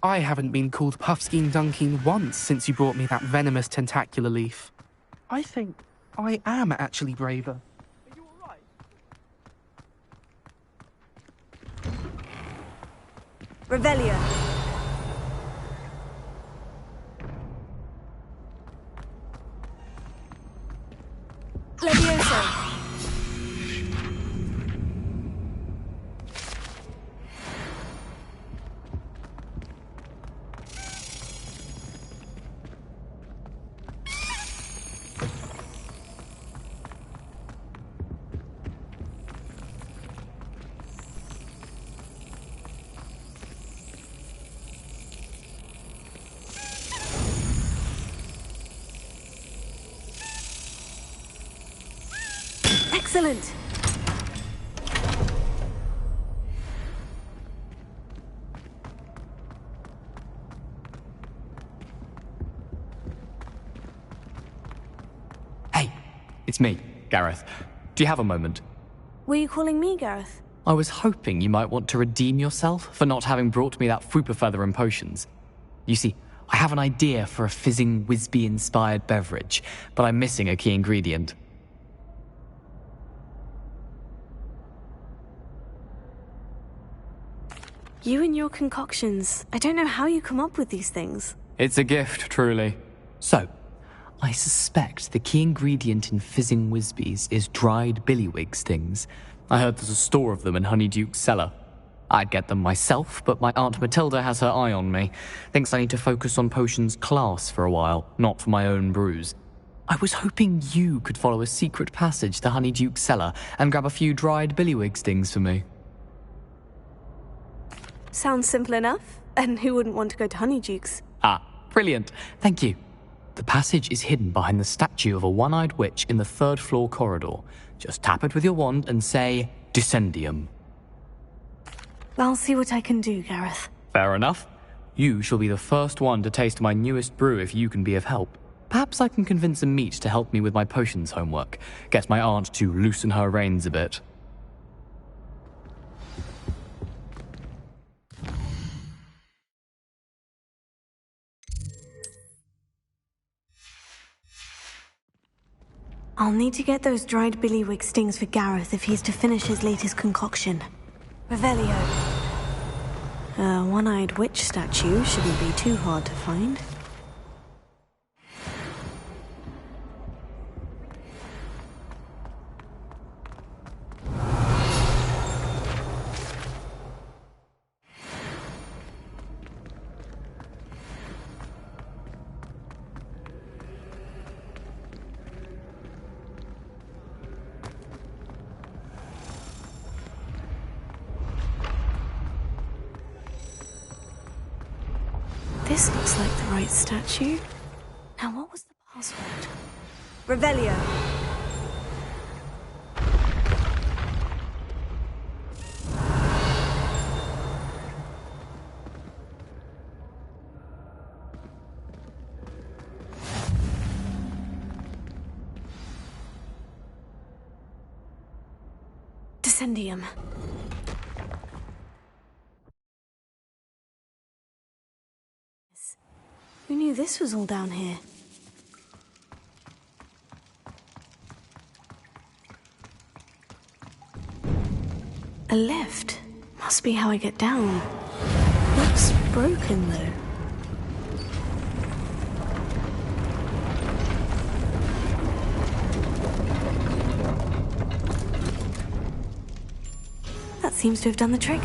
I haven't been called Puffskein Dunkeen once since you brought me that venomous tentacular leaf. I think I am actually braver. Are you alright? Revelio. Levioso. Excellent! Hey, it's me, Gareth. Do you have a moment? Were you calling me, Gareth? I was hoping you might want to redeem yourself for not having brought me that Fwooper feather and potions. You see, I have an idea for a fizzing Whizbee-inspired beverage, but I'm missing a key ingredient. You and your concoctions. I don't know how you come up with these things. It's a gift, truly. So, I suspect the key ingredient in fizzing Whizbees is dried billywig stings. I heard there's a store of them in Honeyduke's cellar. I'd get them myself, but my Aunt Matilda has her eye on me. Thinks I need to focus on potions class for a while, not for my own brews. I was hoping you could follow a secret passage to Honeyduke's cellar and grab a few dried billywig stings for me. Sounds simple enough. And who wouldn't want to go to Honeyduke's? Ah, brilliant. Thank you. The passage is hidden behind the statue of a one-eyed witch in the third-floor corridor. Just tap it with your wand and say, Descendium. I'll see what I can do, Gareth. Fair enough. You shall be the first one to taste my newest brew if you can be of help. Perhaps I can convince a meat to help me with my potions homework. Get my aunt to loosen her reins a bit. I'll need to get those dried billywig stings for Gareth if he's to finish his latest concoction. Revelio. A one-eyed witch statue shouldn't be too hard to find. This looks like the right statue. Now, what was the password? Revelio. Descendium. Who knew this was all down here? A lift. Must be how I get down. Looks broken, though. That seems to have done the trick.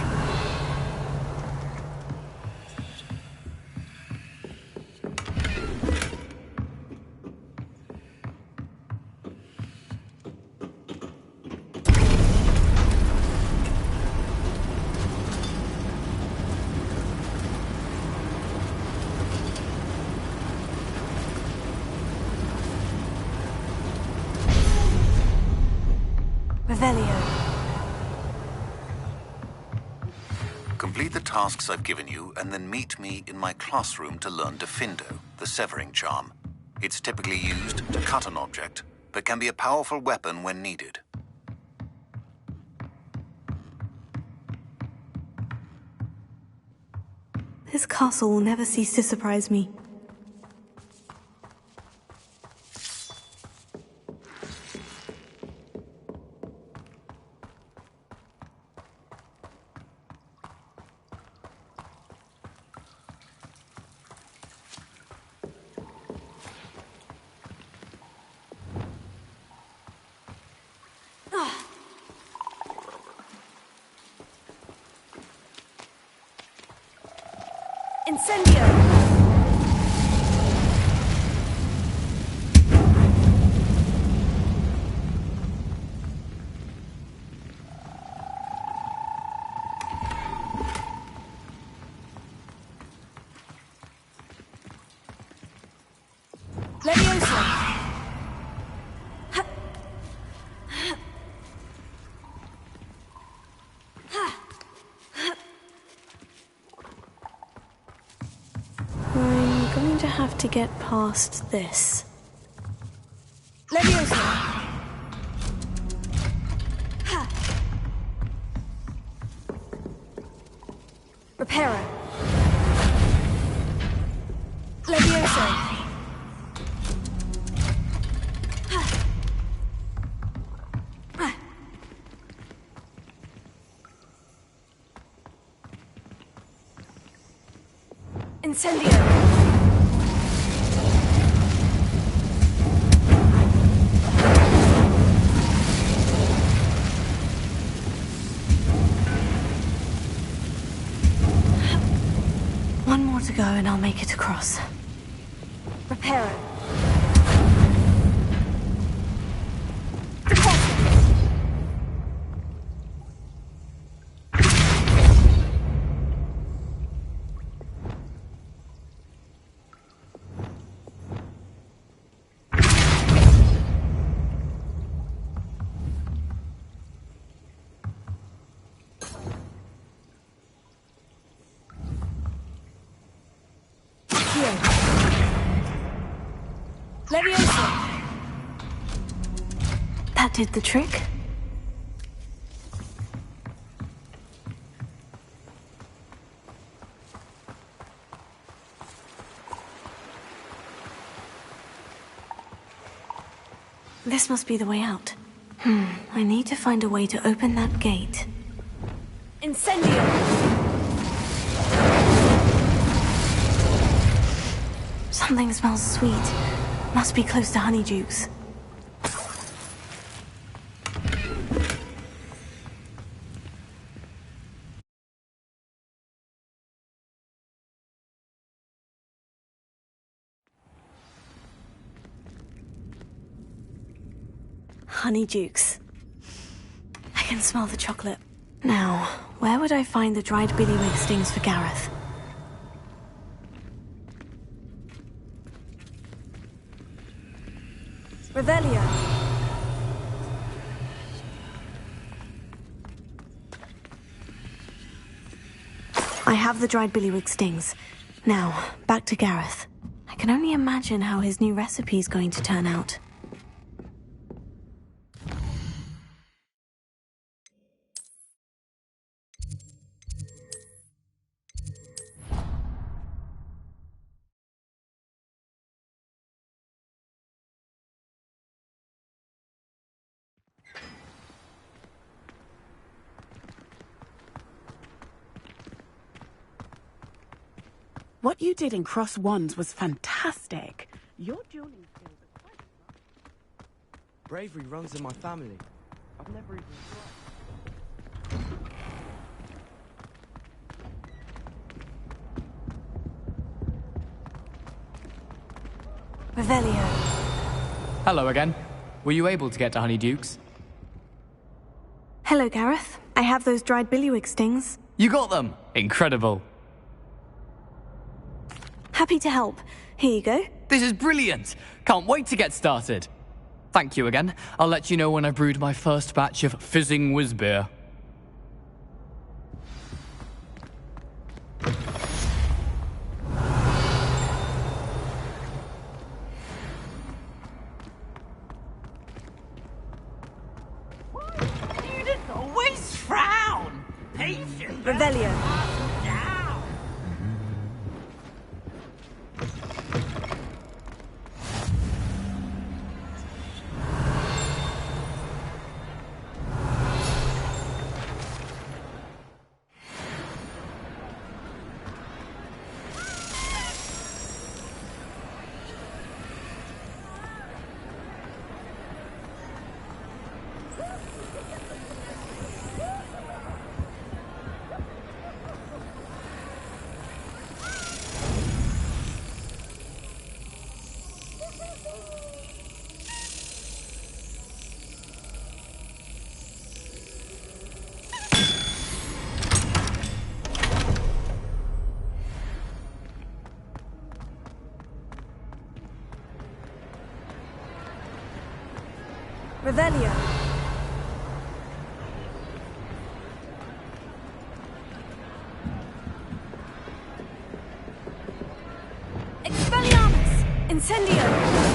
Complete the tasks I've given you, and then meet me in my classroom to learn Defindo, the severing charm. It's typically used to cut an object, but can be a powerful weapon when needed. This castle will never cease to surprise me. Incendio! Leviosa! I'm going to have to get past this. Leviosa! Reparo! Leviosa! Incendio! One more to go and I'll make it across. Reparo. Leviosa! That did the trick. This must be the way out. I need to find a way to open that gate. Incendio! Something smells sweet. Must be close to Honeydukes. Honeydukes. I can smell the chocolate. Now, where would I find the dried billywig stings for Gareth? Revelio. I have the dried billywig stings. Now, back to Gareth. I can only imagine how his new recipe is going to turn out. What you did in Cross Wands was fantastic. Your dueling skills are quite advanced. Bravery runs in my family. I've never even tried. Revelio. Hello again. Were you able to get to Honeydukes? Hello, Gareth. I have those dried billywig stings. You got them! Incredible. Happy to help. Here you go. This is brilliant! Can't wait to get started. Thank you again. I'll let you know when I've brewed my first batch of fizzing whizbeer. Students always frown. Patient. Revelio. Down. Revelio. Expelliarmus! Incendio!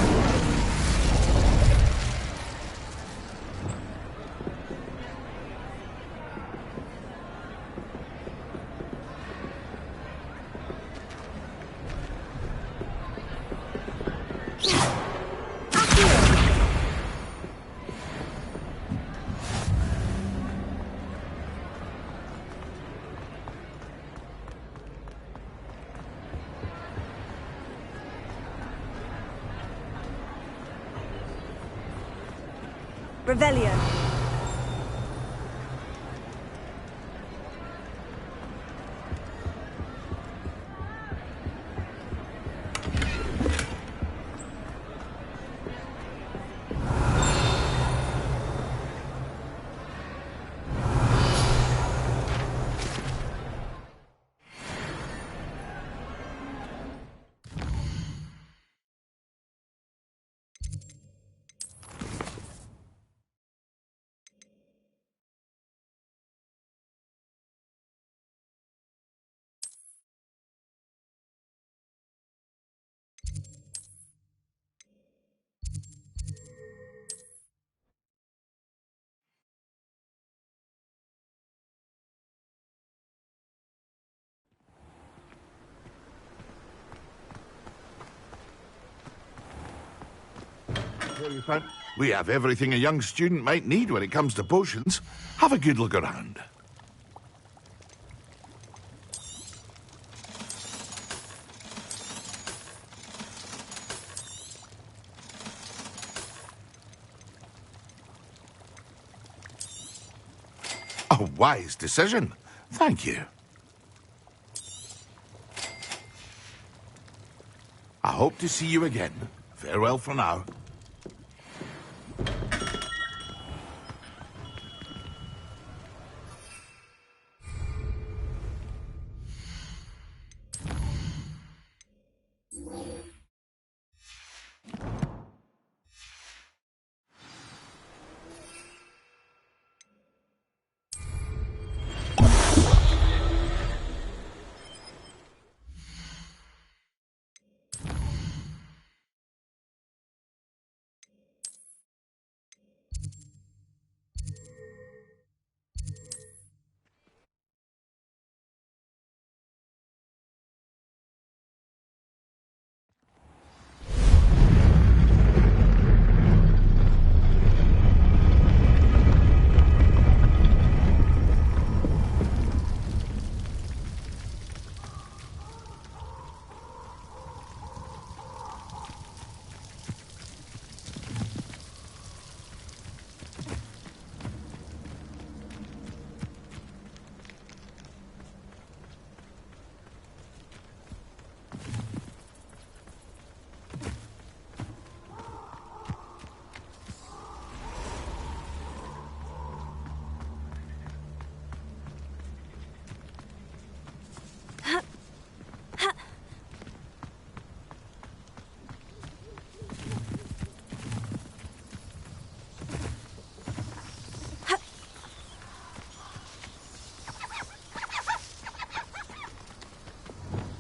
Revelio. We have everything a young student might need when it comes to potions. Have a good look around. A wise decision. Thank you. I hope to see you again. Farewell for now.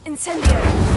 Incendio!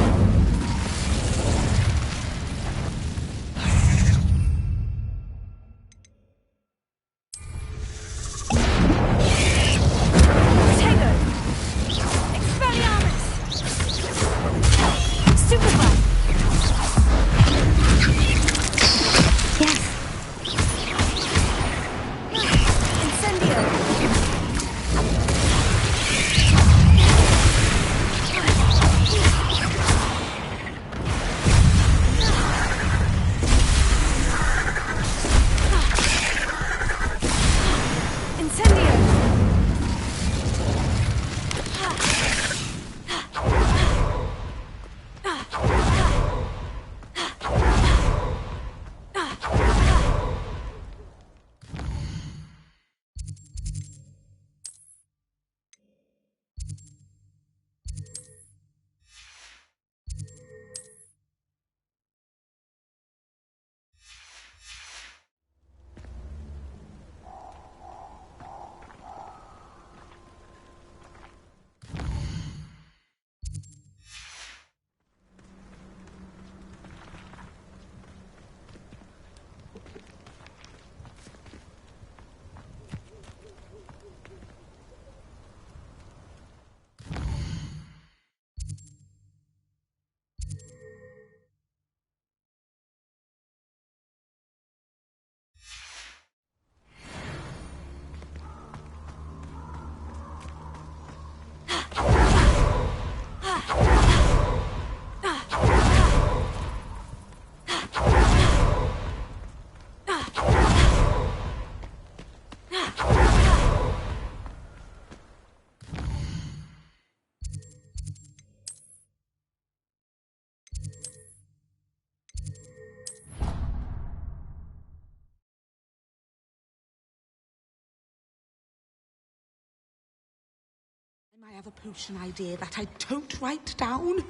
I have a potion idea that I don't write down.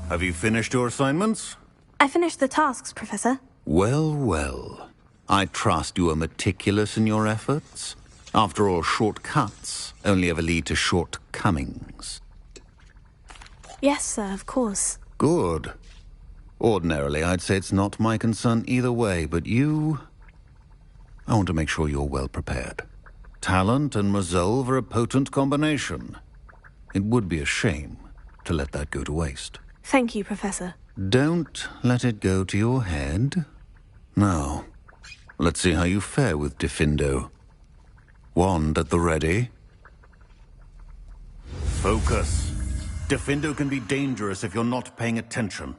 Have you finished your assignments? I finished the tasks, Professor. Well, well. I trust you are meticulous in your efforts. After all, shortcuts only ever lead to shortcomings. Yes, sir, of course. Good. Ordinarily, I'd say it's not my concern either way, but you... I want to make sure you're well prepared. Talent and resolve are a potent combination. It would be a shame to let that go to waste. Thank you, Professor. Don't let it go to your head. Now, let's see how you fare with Diffindo. Wand at the ready. Focus. Diffindo can be dangerous if you're not paying attention.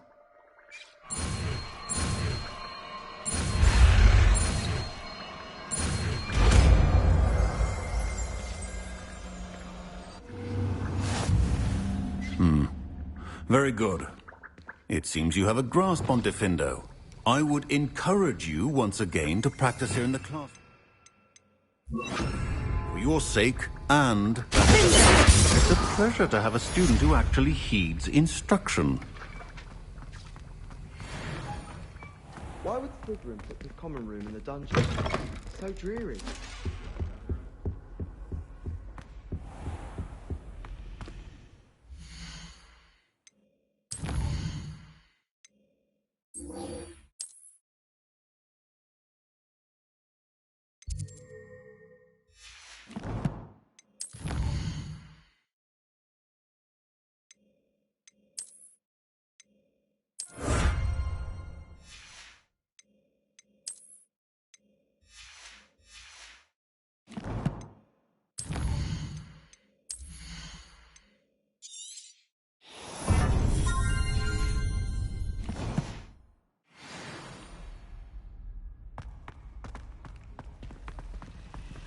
Very good. It seems you have a grasp on Diffindo. I would encourage you once again to practice here in the class. For your sake, and... It's a pleasure to have a student who actually heeds instruction. Why would Slytherin put the common room in the dungeon? It's so dreary.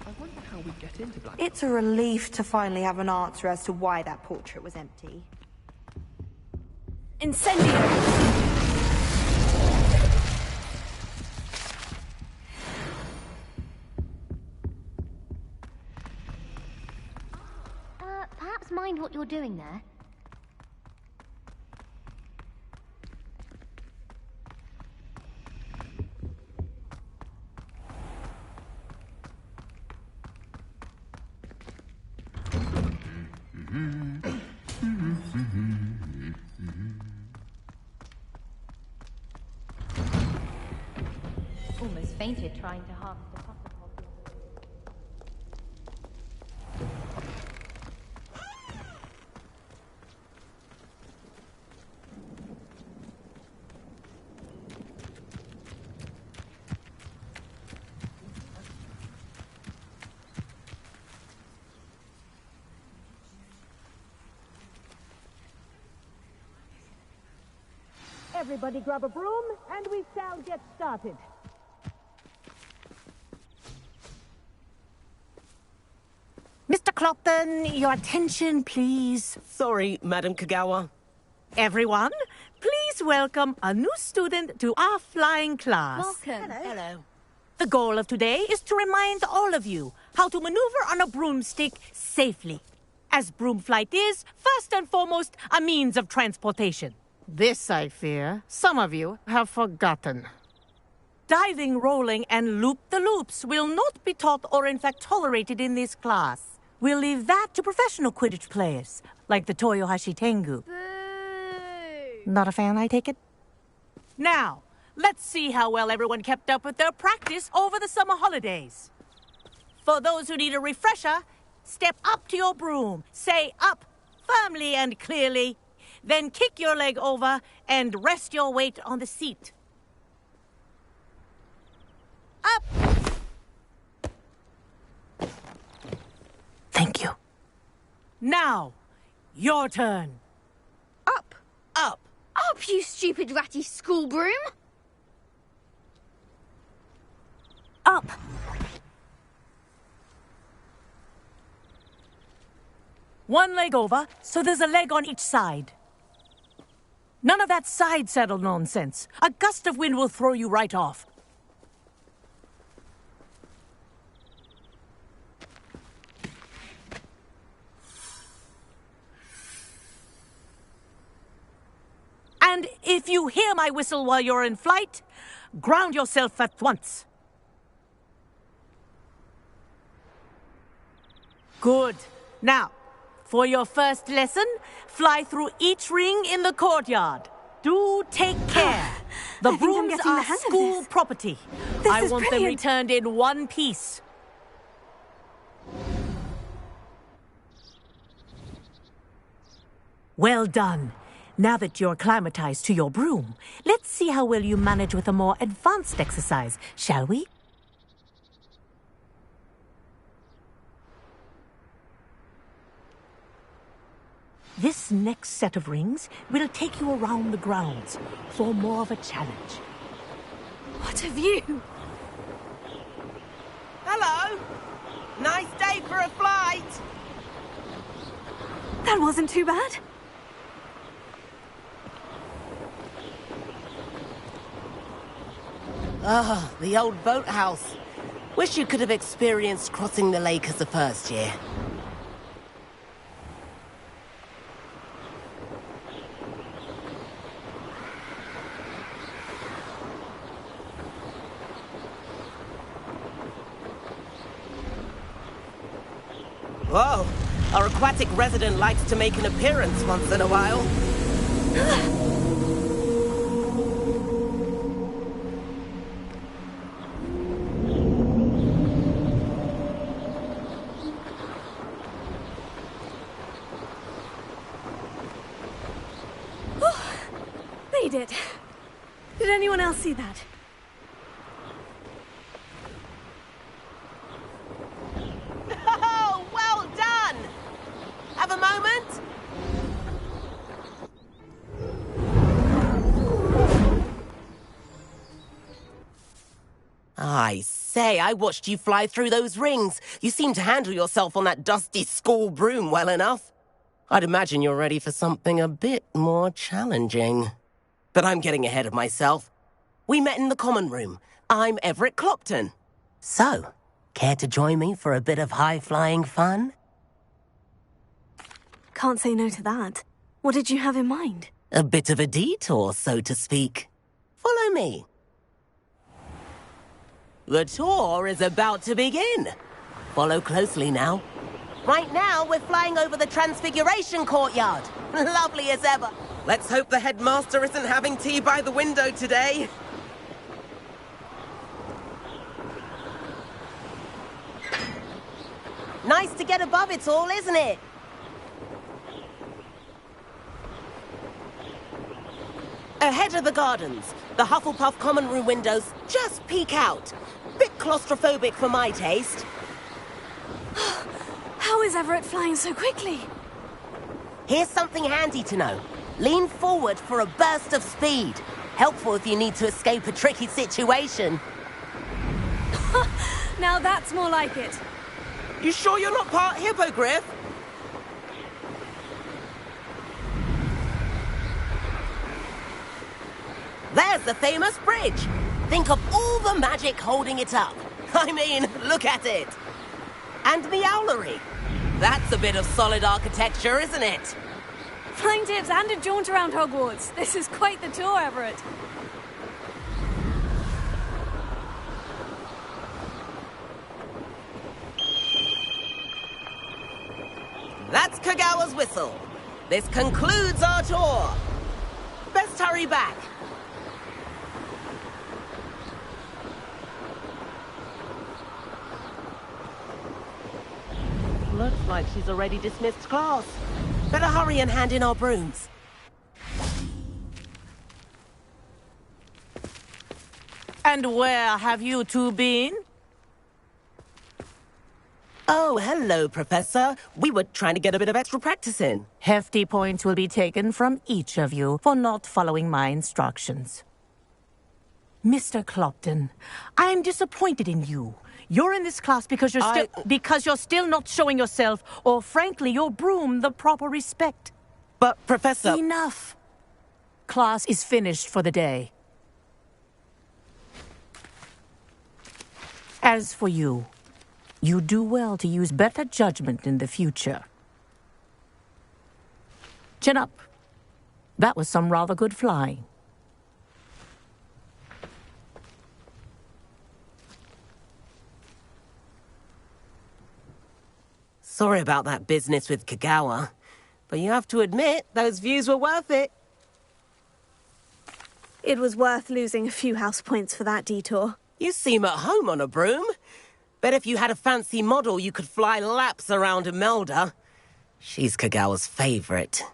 I wonder how we get into Black. It's a relief to finally have an answer as to why that portrait was empty. Incendio! Perhaps mind what you're doing there. Almost fainted trying to harvest a possible. Everybody grab a broom, and we shall get started. Mr. Clopton, your attention, please. Sorry, Madam Kagawa. Everyone, please welcome a new student to our flying class. Welcome. Hello. The goal of today is to remind all of you how to maneuver on a broomstick safely. As broom flight is, first and foremost, a means of transportation. This, I fear, some of you have forgotten. Diving, rolling, and loop-the-loops will not be taught or in fact tolerated in this class. We'll leave that to professional Quidditch players, like the Toyohashi Tengu. Boo! Not a fan, I take it? Now, let's see how well everyone kept up with their practice over the summer holidays. For those who need a refresher, step up to your broom, say up firmly and clearly, then kick your leg over and rest your weight on the seat. Up! Thank you. Now, your turn. Up! Up! Up, you stupid ratty school broom! Up! One leg over, so there's a leg on each side. None of that side saddle nonsense. A gust of wind will throw you right off. And if you hear my whistle while you're in flight, ground yourself at once. Good. Now, for your first lesson, fly through each ring in the courtyard. Do take care. The brooms are school property. I want them returned in one piece. Well done. Now that you're acclimatized to your broom, let's see how well you manage with a more advanced exercise, shall we? This next set of rings will take you around the grounds for more of a challenge. What a view! Hello! Nice day for a flight! That wasn't too bad. Ah, the old boathouse. Wish you could have experienced crossing the lake as a first year. Whoa! Our aquatic resident likes to make an appearance once in a while. Made it. Did anyone else see that? Oh, well done! Have a moment? I say, I watched you fly through those rings. You seem to handle yourself on that dusty school broom well enough. I'd imagine you're ready for something a bit more challenging. But I'm getting ahead of myself. We met in the common room. I'm Everett Clopton. So, care to join me for a bit of high-flying fun? Can't say no to that. What did you have in mind? A bit of a detour, so to speak. Follow me. The tour is about to begin. Follow closely now. Right now, we're flying over the Transfiguration Courtyard. Lovely as ever. Let's hope the headmaster isn't having tea by the window today. Nice to get above it all, isn't it? Ahead of the gardens, the Hufflepuff common room windows just peek out. Bit claustrophobic for my taste. How is Everett flying so quickly? Here's something handy to know. Lean forward for a burst of speed. Helpful if you need to escape a tricky situation. Now that's more like it. You sure you're not part hippogriff? There's the famous bridge. Think of all the magic holding it up. I mean, look at it. And the owlery. That's a bit of solid architecture, isn't it? Flying tips and a jaunt around Hogwarts. This is quite the tour, Everett. That's Kagawa's whistle. This concludes our tour. Best hurry back. Looks like she's already dismissed class. Better hurry and hand in our brooms. And where have you two been? Oh, hello, Professor. We were trying to get a bit of extra practice in. Hefty points will be taken from each of you for not following my instructions. Mr. Clopton, I am disappointed in you. You're in this class because you're still not showing yourself, or frankly, your broom the proper respect. But, Professor... Enough! Class is finished for the day. As for you, you do well to use better judgment in the future. Chin up. That was some rather good flying. Sorry about that business with Kagawa, but you have to admit, those views were worth it. It was worth losing a few house points for that detour. You seem at home on a broom. Bet if you had a fancy model, you could fly laps around Imelda. She's Kagawa's favorite.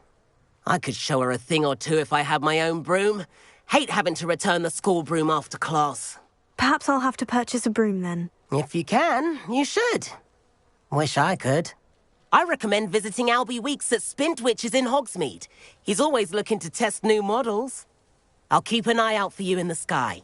I could show her a thing or two if I had my own broom. Hate having to return the school broom after class. Perhaps I'll have to purchase a broom then. If you can, you should. Wish I could. I recommend visiting Albie Weeks at Spintwitches in Hogsmeade. He's always looking to test new models. I'll keep an eye out for you in the sky.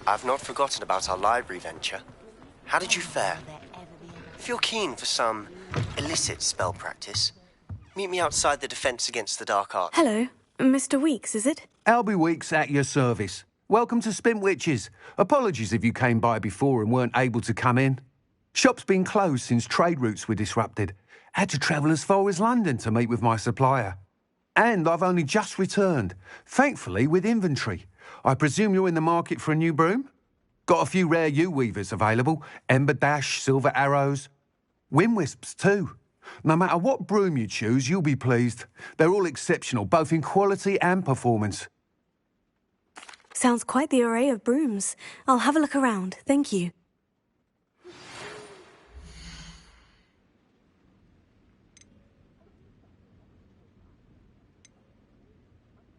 I've not forgotten about our library venture. How did you fare? If you're keen for some illicit spell practice, meet me outside the Defense Against the Dark Arts. Hello, Mr. Weeks, is it? Albie Weeks at your service. Welcome to Spintwitches. Apologies if you came by before and weren't able to come in. Shop's been closed since trade routes were disrupted. Had to travel as far as London to meet with my supplier. And I've only just returned, thankfully with inventory. I presume you're in the market for a new broom? Got a few rare U-weavers available. Ember Dash, Silver Arrows. Wind Wisps too. No matter what broom you choose, you'll be pleased. They're all exceptional, both in quality and performance. Sounds quite the array of brooms. I'll have a look around, thank you.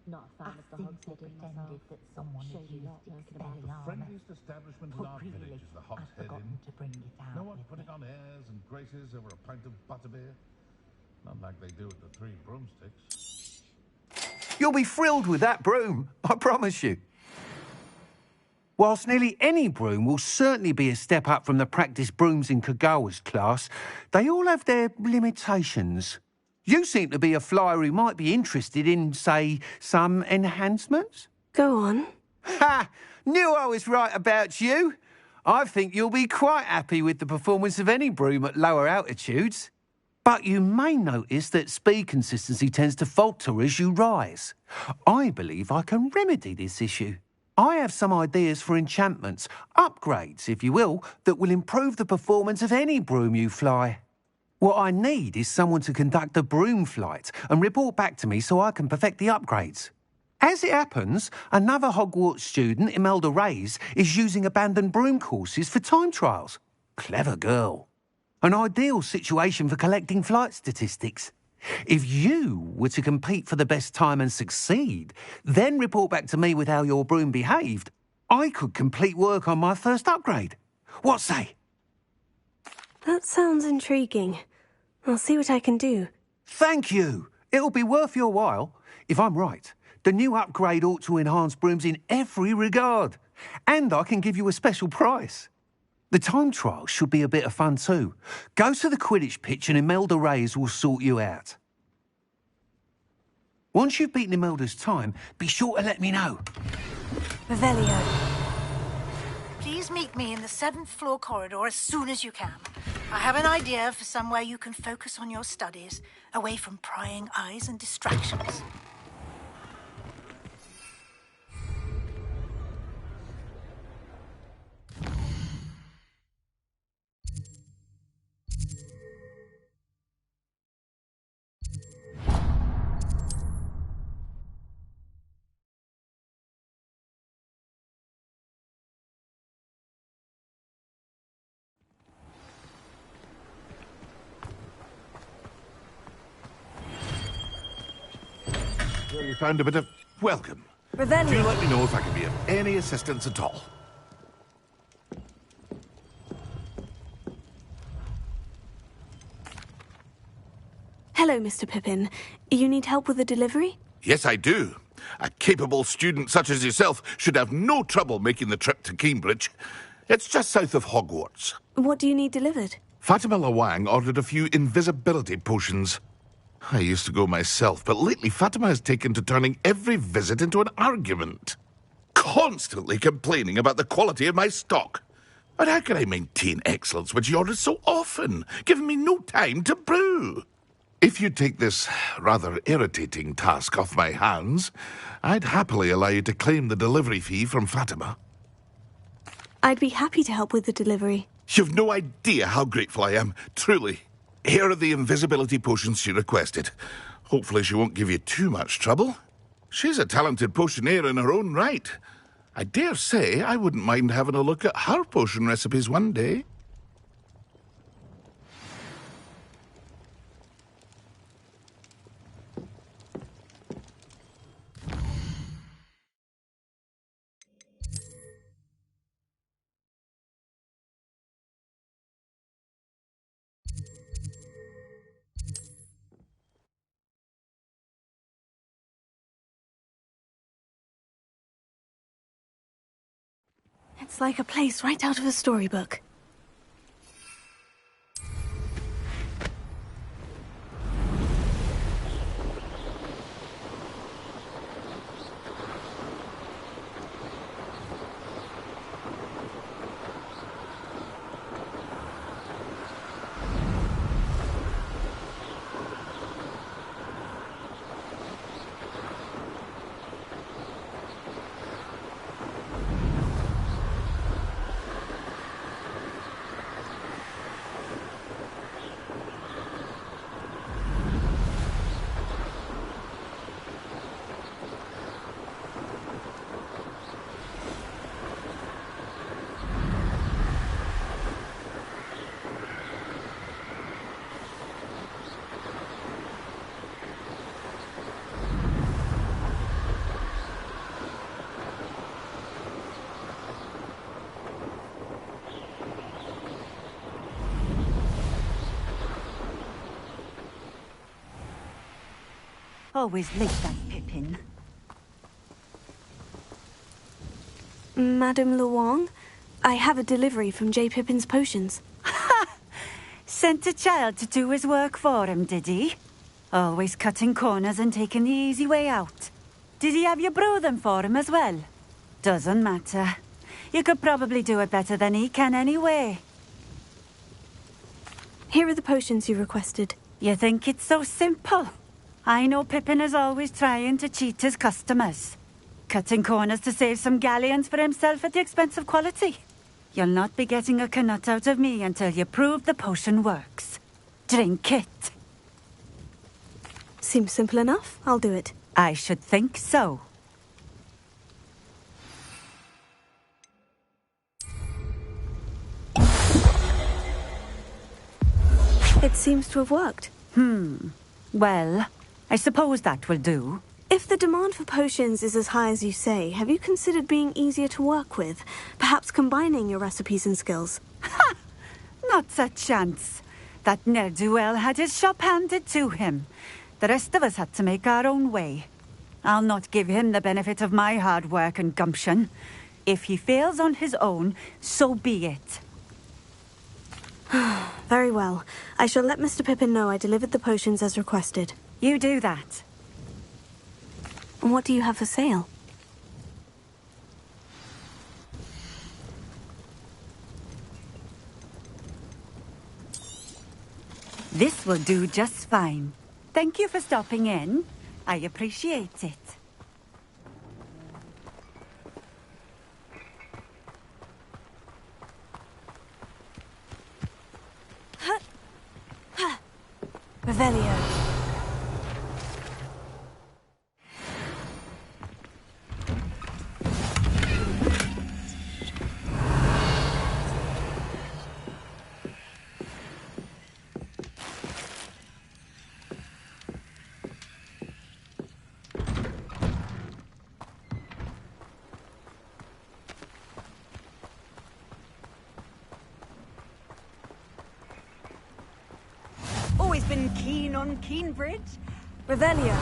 Not a fan of the Hogshead pretended that someone had used its belly armor. Friendliest establishment in our village is the Hogshead Inn. To bring it out. No one putting on airs and graces over a pint of butterbeer. Not like they do at the Three Broomsticks. You'll be thrilled with that broom, I promise you. Whilst nearly any broom will certainly be a step up from the practice brooms in Kagawa's class, they all have their limitations. You seem to be a flyer who might be interested in, say, some enhancements? Go on. Ha! Knew I was right about you. I think you'll be quite happy with the performance of any broom at lower altitudes. But you may notice that speed consistency tends to falter as you rise. I believe I can remedy this issue. I have some ideas for enchantments, upgrades, if you will, that will improve the performance of any broom you fly. What I need is someone to conduct a broom flight and report back to me so I can perfect the upgrades. As it happens, another Hogwarts student, Imelda Reyes, is using abandoned broom courses for time trials. Clever girl. An ideal situation for collecting flight statistics. If you were to compete for the best time and succeed, then report back to me with how your broom behaved, I could complete work on my first upgrade. What say? That sounds intriguing. I'll see what I can do. Thank you. It'll be worth your while. If I'm right, the new upgrade ought to enhance brooms in every regard. And I can give you a special price. The time trial should be a bit of fun too. Go to the Quidditch pitch and Imelda Reyes will sort you out. Once you've beaten Imelda's time, be sure to let me know. Revelio. Please meet me in the 7th floor corridor as soon as you can. I have an idea for somewhere you can focus on your studies, away from prying eyes and distractions. finally found a bit of welcome. Revelio. Do let me know if I can be of any assistance at all. Hello, Mr. Pippin. You need help with a delivery? Yes, I do. A capable student such as yourself should have no trouble making the trip to Cambridge. It's just south of Hogwarts. What do you need delivered? Fatima Lawang ordered a few invisibility potions. I used to go myself, but lately Fatima has taken to turning every visit into an argument. Constantly complaining about the quality of my stock. But how can I maintain excellence when she orders so often, giving me no time to brew? If you take this rather irritating task off my hands, I'd happily allow you to claim the delivery fee from Fatima. I'd be happy to help with the delivery. You've no idea how grateful I am, truly. Here are the invisibility potions she requested. Hopefully she won't give you too much trouble. She's a talented potioneer in her own right. I dare say I wouldn't mind having a look at her potion recipes one day. It's like a place right out of a storybook. Always late, that Pippin. Madame Lawang, I have a delivery from J. Pippin's potions. Sent a child to do his work for him, did he? Always cutting corners and taking the easy way out. Did he have you brew them for him as well? Doesn't matter. You could probably do it better than he can anyway. Here are the potions you requested. You think it's so simple? I know Pippin is always trying to cheat his customers. Cutting corners to save some galleons for himself at the expense of quality. You'll not be getting a canut out of me until you prove the potion works. Drink it. Seems simple enough. I'll do it. I should think so. It seems to have worked. Well, I suppose that will do. If the demand for potions is as high as you say, have you considered being easier to work with? Perhaps combining your recipes and skills? Ha! Not a chance. That ne'er-do-well had his shop handed to him. The rest of us had to make our own way. I'll not give him the benefit of my hard work and gumption. If he fails on his own, so be it. Very well. I shall let Mr. Pippin know I delivered the potions as requested. You do that. And what do you have for sale? This will do just fine. Thank you for stopping in. I appreciate it. Revelio. been keen on Keenbridge? Revelio.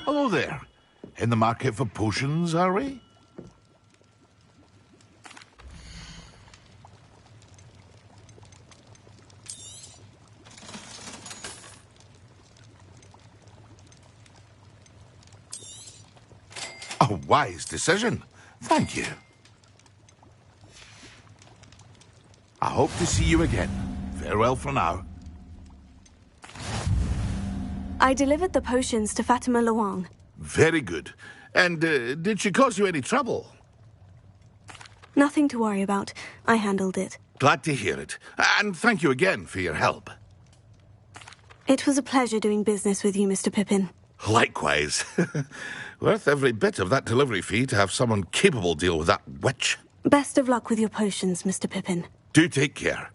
Hello there. In the market for potions, are we? A wise decision. Thank you. I hope to see you again. Farewell for now. I delivered the potions to Fatima Luang. Very good. And did she cause you any trouble? Nothing to worry about. I handled it. Glad to hear it. And thank you again for your help. It was a pleasure doing business with you, Mr. Pippin. Likewise. Worth every bit of that delivery fee to have someone capable deal with that witch. Best of luck with your potions, Mr. Pippin. Do take care.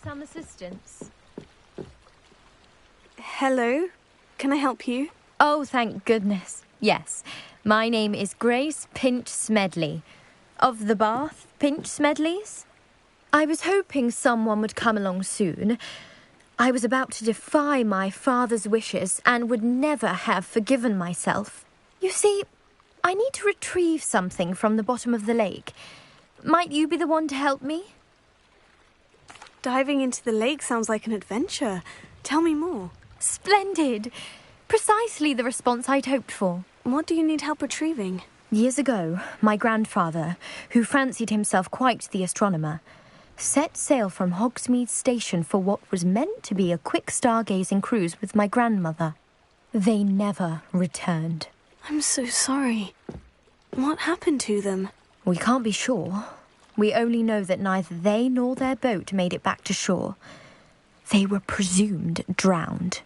Some assistance. Hello? Can I help you? Oh, thank goodness. Yes. My name is Grace Pinch Smedley. Of the Bath Pinch Smedleys. I was hoping someone would come along soon. I was about to defy my father's wishes and would never have forgiven myself. You see, I need to retrieve something from the bottom of the lake. Might you be the one to help me? Diving into the lake sounds like an adventure. Tell me more. Splendid. Precisely the response I'd hoped for. What do you need help retrieving? Years ago, my grandfather, who fancied himself quite the astronomer, set sail from Hogsmeade Station for what was meant to be a quick stargazing cruise with my grandmother. They never returned. I'm so sorry. What happened to them? We can't be sure. We only know that neither they nor their boat made it back to shore. They were presumed drowned.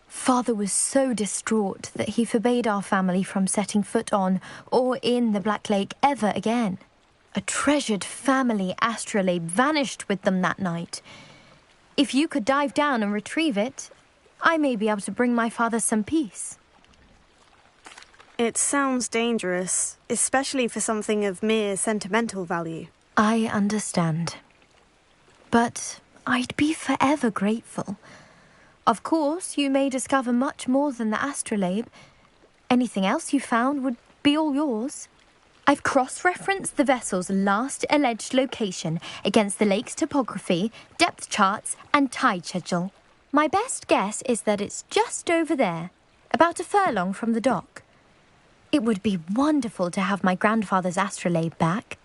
Father was so distraught that he forbade our family from setting foot on or in the Black Lake ever again. A treasured family astrolabe vanished with them that night. If you could dive down and retrieve it, I may be able to bring my father some peace. It sounds dangerous, especially for something of mere sentimental value. I understand. But I'd be forever grateful. Of course, you may discover much more than the astrolabe. Anything else you found would be all yours. I've cross-referenced the vessel's last alleged location against the lake's topography, depth charts, and tide schedule. My best guess is that it's just over there, about a furlong from the dock. It would be wonderful to have my grandfather's astrolabe back.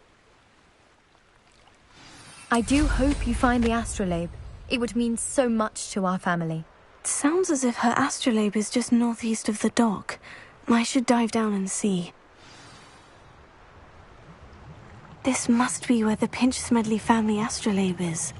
I do hope you find the astrolabe. It would mean so much to our family. It sounds as if her astrolabe is just northeast of the dock. I should dive down and see. This must be where the Pinch Smedley family astrolabe is.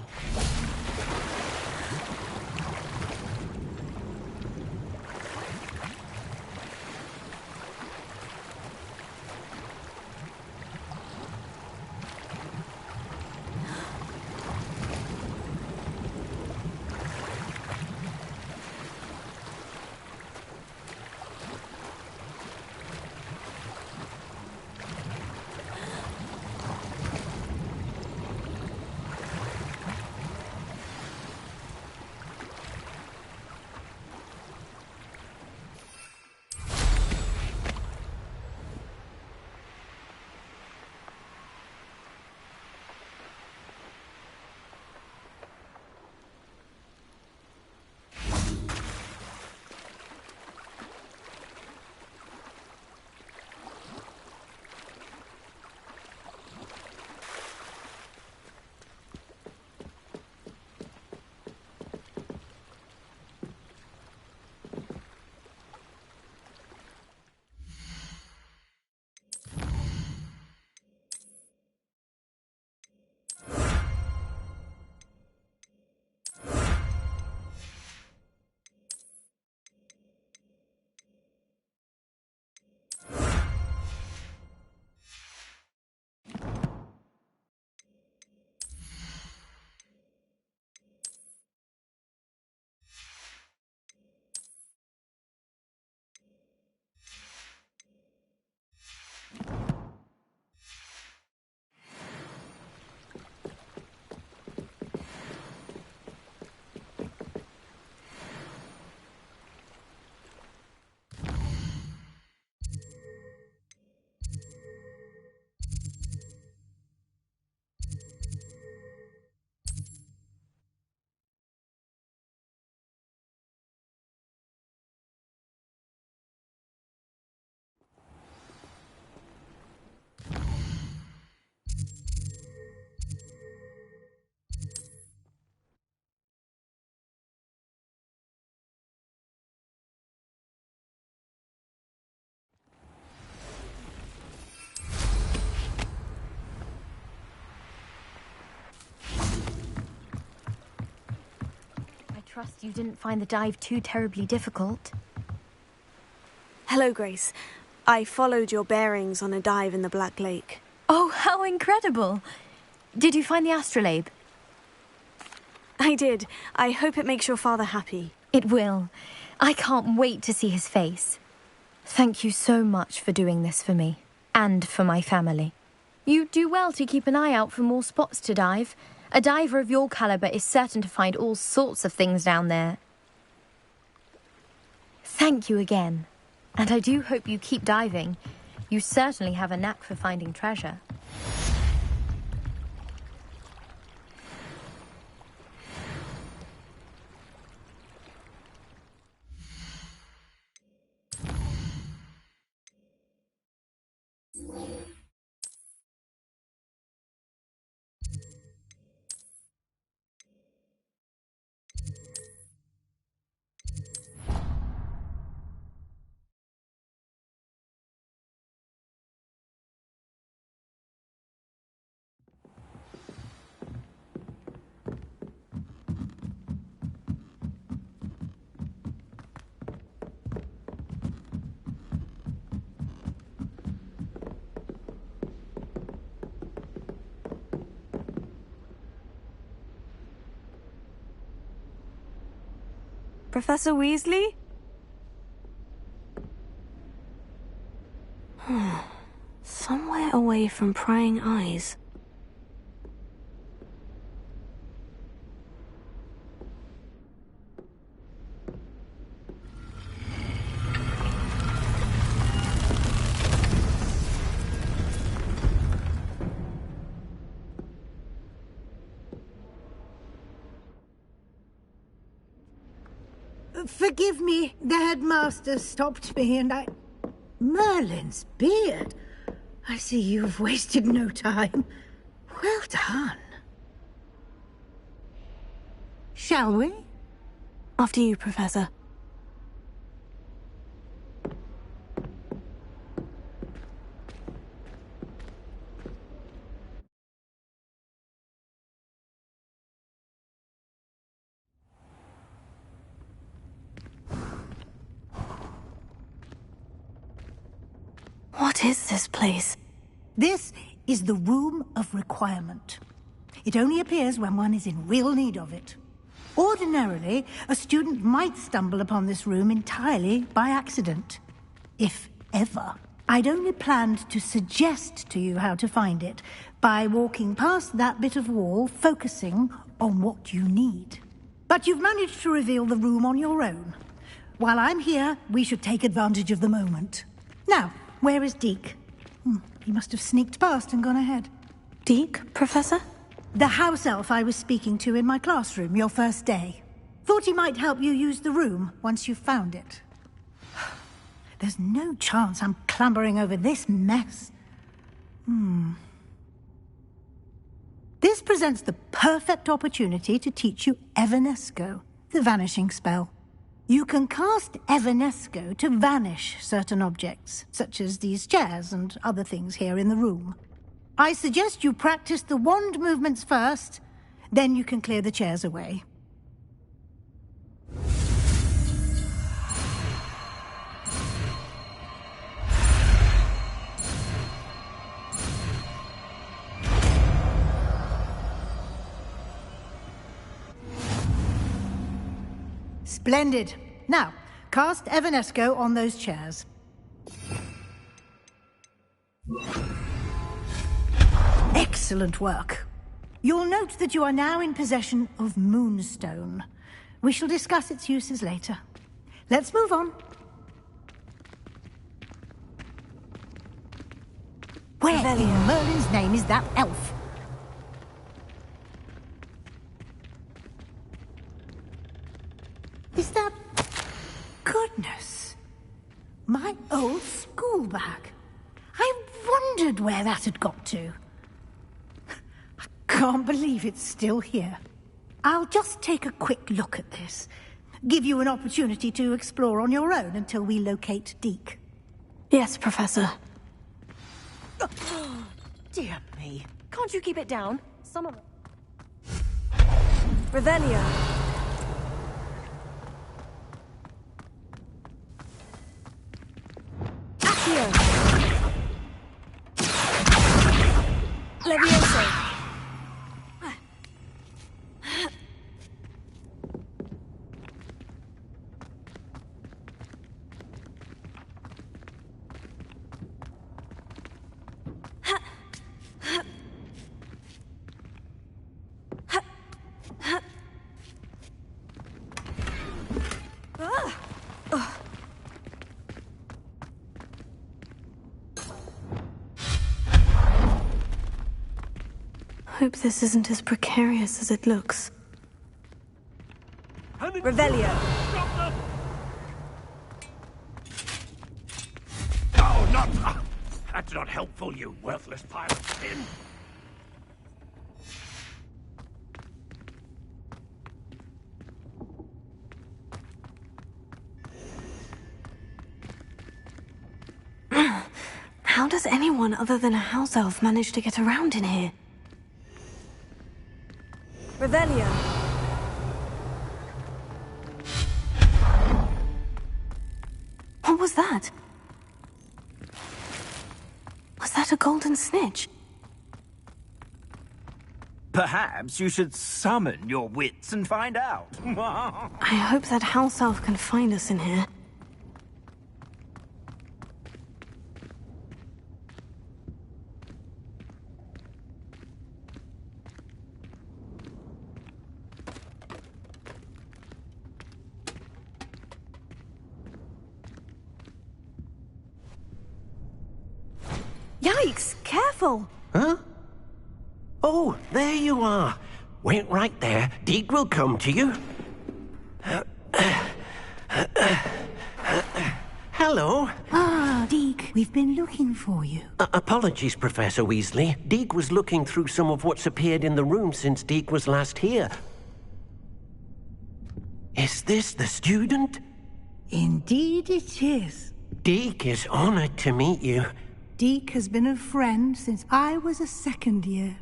trust you didn't find the dive too terribly difficult. Hello, Grace. I followed your bearings on a dive in the Black Lake. Oh, how incredible! Did you find the astrolabe? I did. I hope it makes your father happy. It will. I can't wait to see his face. Thank you so much for doing this for me, and for my family. You do well to keep an eye out for more spots to dive. A diver of your caliber is certain to find all sorts of things down there. Thank you again. And I do hope you keep diving. You certainly have a knack for finding treasure. Professor Weasley? Somewhere away from prying eyes. Forgive me, the headmaster stopped me and I... Merlin's beard. I see you've wasted no time. Well done. Shall we? After you, Professor. What is this place? This is the Room of Requirement. It only appears when one is in real need of it. Ordinarily, a student might stumble upon this room entirely by accident. If ever. I'd only planned to suggest to you how to find it by walking past that bit of wall, focusing on what you need. But you've managed to reveal the room on your own. While I'm here, we should take advantage of the moment. Now, where is Deke? He must have sneaked past and gone ahead. Deke, Professor? The house elf I was speaking to in my classroom your first day. Thought he might help you use the room once you've found it. There's no chance I'm clambering over this mess. This presents the perfect opportunity to teach you Evanesco, the vanishing spell. You can cast Evanesco to vanish certain objects, such as these chairs and other things here in the room. I suggest you practice the wand movements first, then you can clear the chairs away. Splendid. Now, cast Evanesco on those chairs. Excellent work. You'll note that you are now in possession of Moonstone. We shall discuss its uses later. Let's move on. Where in Merlin's name is that elf? Is that... Goodness. My old school bag. I wondered where that had got to. I can't believe it's still here. I'll just take a quick look at this. Give you an opportunity to explore on your own until we locate Deke. Yes, Professor. Dear me. Can't you keep it down? Some of it. Revelio. hope this isn't as precarious as it looks. Revelio. Oh, not... That's not helpful, you worthless pile of tin. How does anyone other than a house elf manage to get around in here? Revelio. What was that? Was that a golden snitch? Perhaps you should summon your wits and find out. I hope that house elf can find us in here. Yikes! Careful! Huh? Oh, there you are. Wait right there. Deke will come to you. Hello. Ah, Deke, we've been looking for you. Apologies, Professor Weasley. Deke was looking through some of what's appeared in the room since Deke was last here. Is this the student? Indeed it is. Deke is honored to meet you. Deke has been a friend since I was a second year.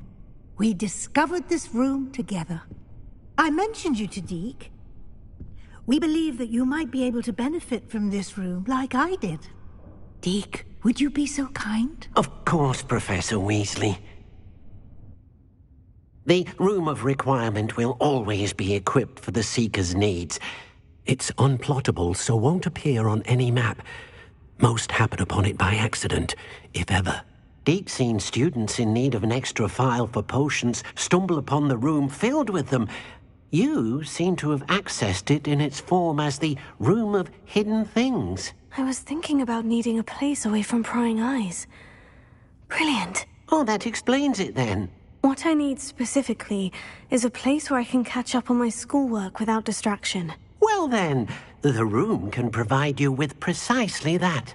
We discovered this room together. I mentioned you to Deke. We believe that you might be able to benefit from this room like I did. Deke, would you be so kind? Of course, Professor Weasley. The Room of Requirement will always be equipped for the Seeker's needs. It's unplottable, so won't appear on any map. Most happen upon it by accident, if ever. Deke's seen students in need of an extra file for potions stumble upon the room filled with them. You seem to have accessed it in its form as the Room of Hidden Things. I was thinking about needing a place away from prying eyes. Brilliant. Oh, that explains it then. What I need specifically is a place where I can catch up on my schoolwork without distraction. Well then, the room can provide you with precisely that.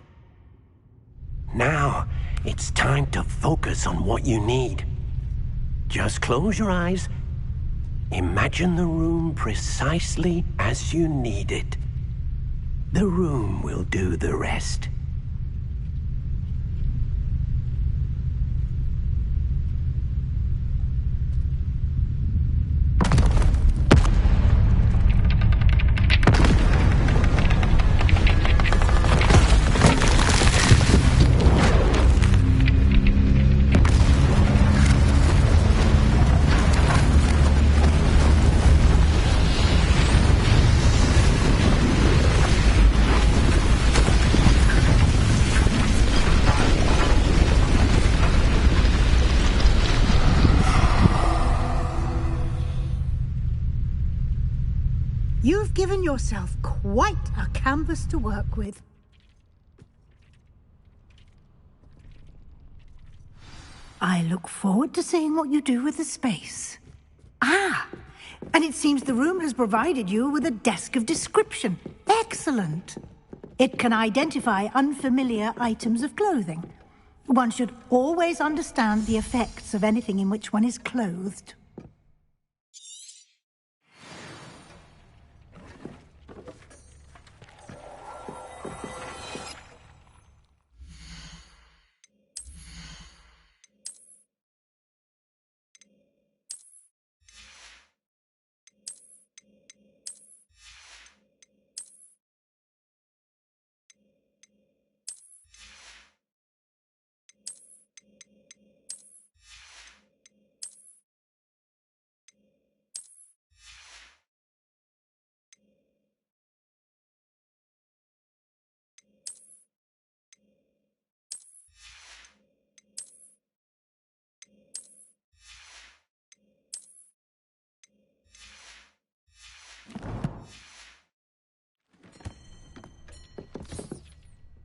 Now, it's time to focus on what you need. Just close your eyes. Imagine the room precisely as you need it. The room will do the rest. You've given yourself quite a canvas to work with. I look forward to seeing what you do with the space. Ah, and it seems the room has provided you with a desk of description. Excellent. It can identify unfamiliar items of clothing. One should always understand the effects of anything in which one is clothed.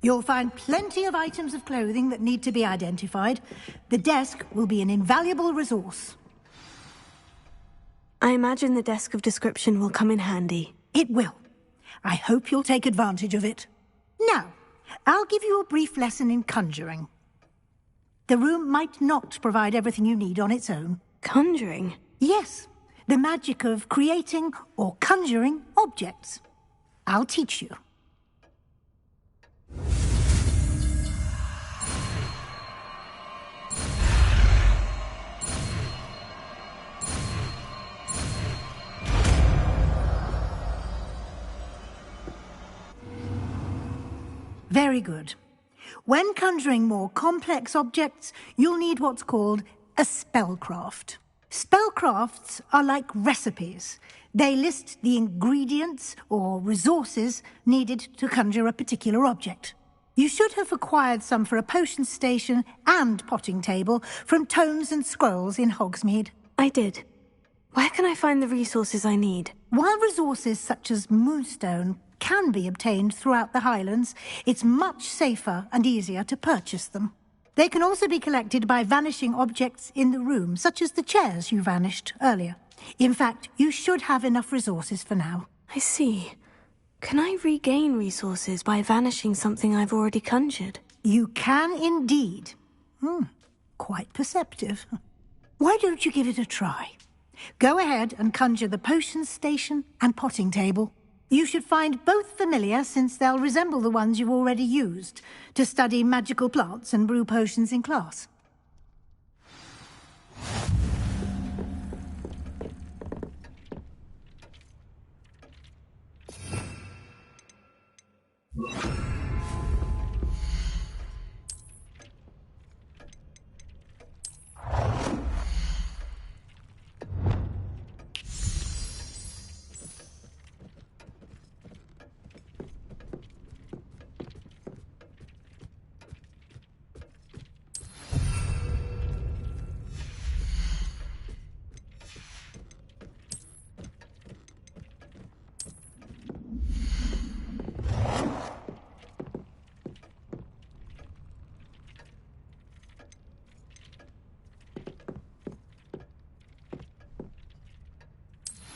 You'll find plenty of items of clothing that need to be identified. The desk will be an invaluable resource. I imagine the desk of description will come in handy. It will. I hope you'll take advantage of it. Now, I'll give you a brief lesson in conjuring. The room might not provide everything you need on its own. Conjuring? Yes, the magic of creating or conjuring objects. I'll teach you. Very good. When conjuring more complex objects, you'll need what's called a spellcraft. Spellcrafts are like recipes. They list the ingredients or resources needed to conjure a particular object. You should have acquired some for a potion station and potting table from tomes and scrolls in Hogsmeade. I did. Where can I find the resources I need? While resources such as moonstone can be obtained throughout the Highlands, it's much safer and easier to purchase them. They can also be collected by vanishing objects in the room, such as the chairs you vanished earlier. In fact, you should have enough resources for now. I see. Can I regain resources by vanishing something I've already conjured? You can indeed. Quite perceptive. Why don't you give it a try? Go ahead and conjure the potion station and potting table. You should find both familiar, since they'll resemble the ones you've already used to study magical plants and brew potions in class.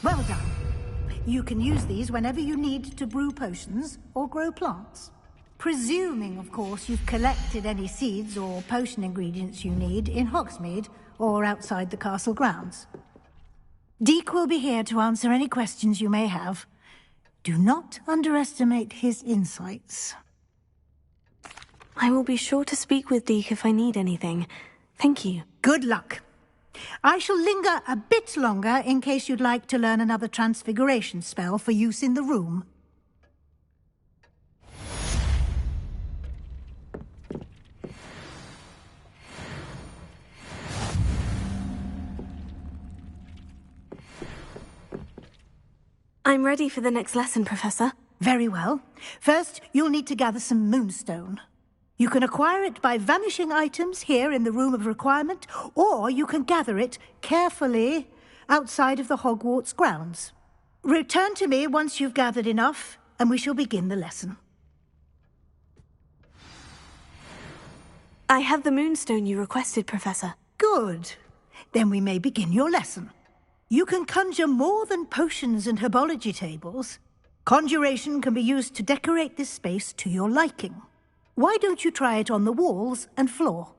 Well done. You can use these whenever you need to brew potions or grow plants. Presuming, of course, you've collected any seeds or potion ingredients you need in Hogsmeade or outside the castle grounds. Deke will be here to answer any questions you may have. Do not underestimate his insights. I will be sure to speak with Deke if I need anything. Thank you. Good luck. I shall linger a bit longer in case you'd like to learn another transfiguration spell for use in the room. I'm ready for the next lesson, Professor. Very well. First, you'll need to gather some moonstone. You can acquire it by vanishing items here in the Room of Requirement, or you can gather it carefully outside of the Hogwarts grounds. Return to me once you've gathered enough, and we shall begin the lesson. I have the moonstone you requested, Professor. Good. Then we may begin your lesson. You can conjure more than potions and herbology tables. Conjuration can be used to decorate this space to your liking. Why don't you try it on the walls and floor?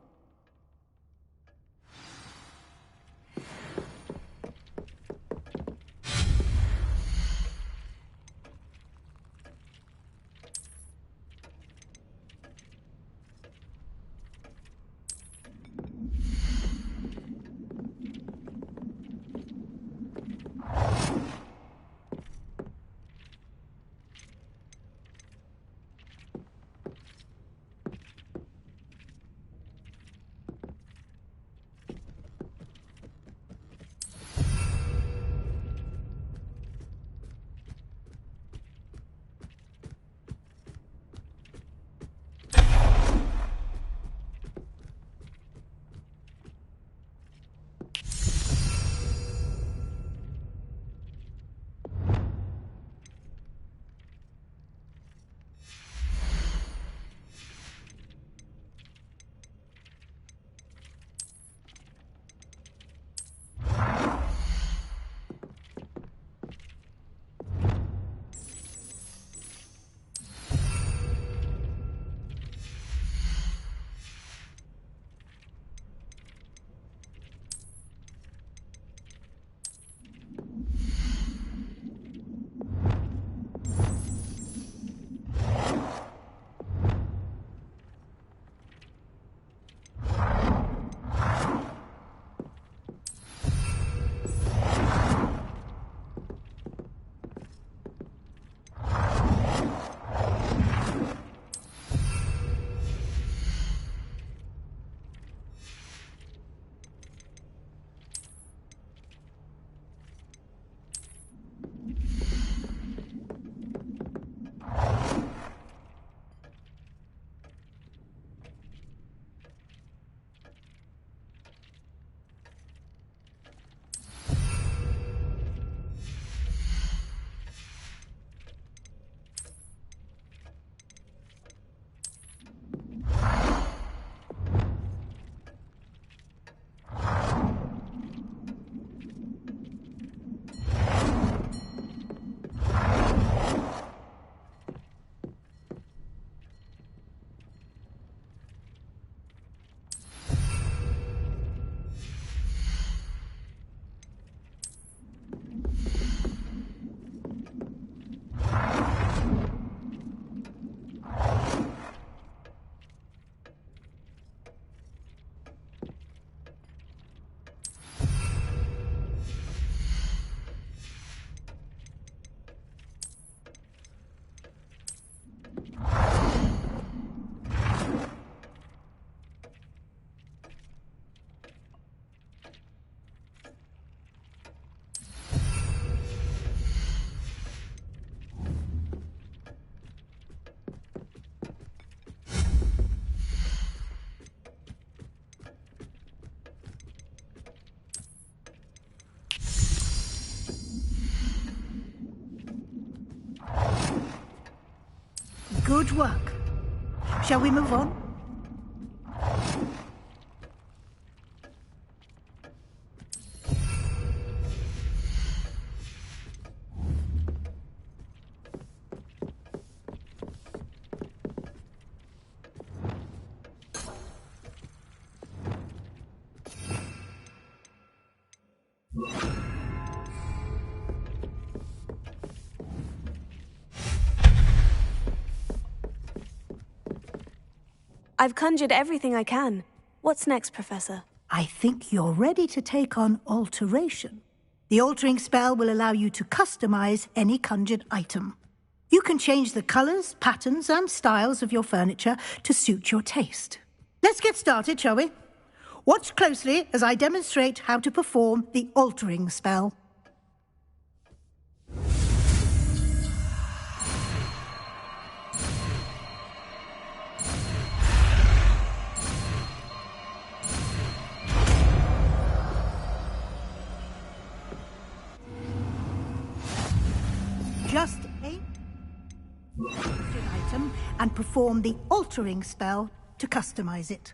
Good work. Shall we move on? I've conjured everything I can. What's next, Professor? I think you're ready to take on alteration. The altering spell will allow you to customize any conjured item. You can change the colors, patterns, and styles of your furniture to suit your taste. Let's get started, shall we? Watch closely as I demonstrate how to perform the altering spell. Just aim the item and perform the altering spell to customize it.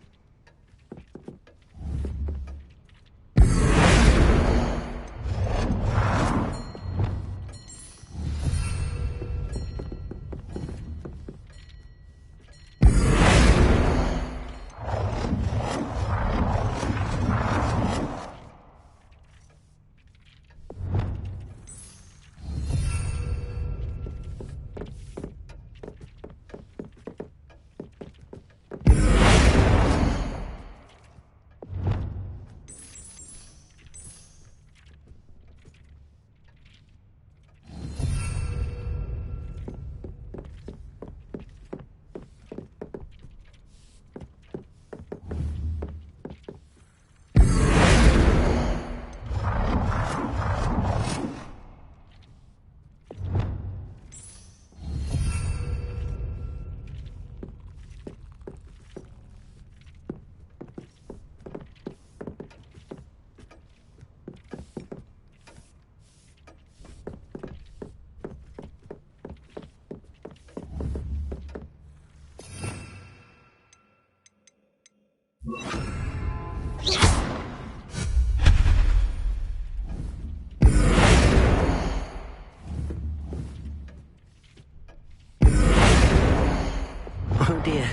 Oh dear.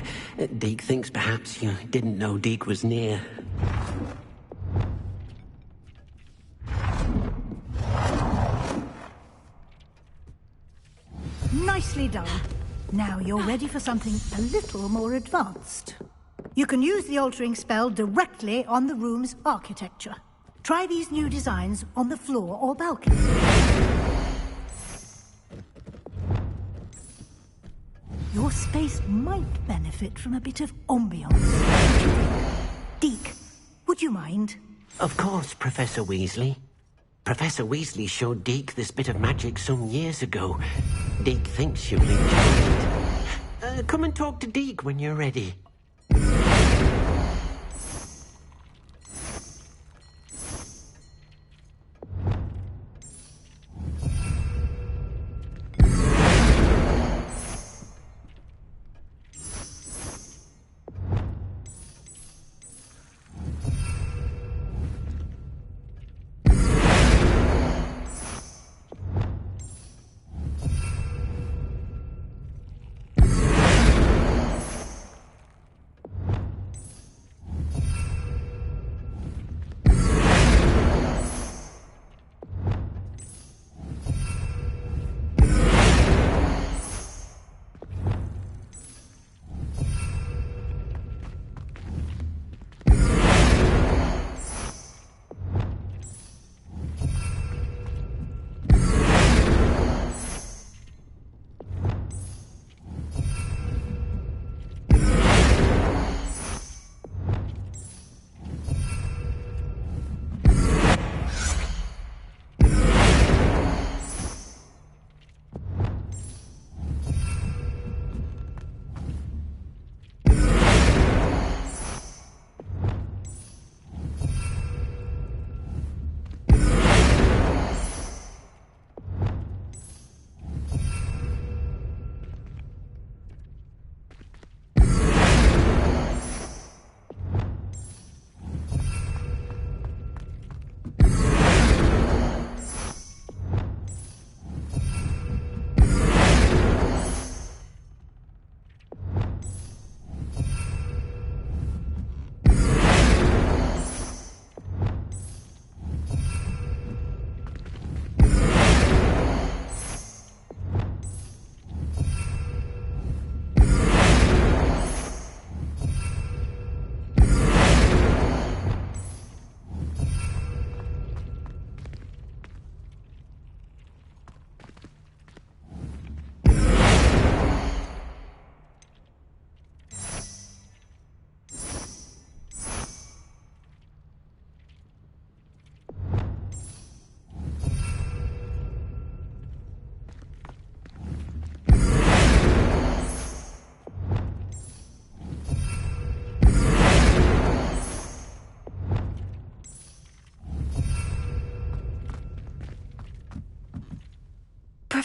Deke thinks perhaps you didn't know Deke was near. Nicely done. Now you're ready for something a little more advanced. You can use the altering spell directly on the room's architecture. Try these new designs on the floor or balcony. Your space might benefit from a bit of ambiance. Deke, would you mind? Of course, Professor Weasley. Professor Weasley showed Deke this bit of magic some years ago. Deke thinks you'll enjoy it. Come and talk to Deke when you're ready.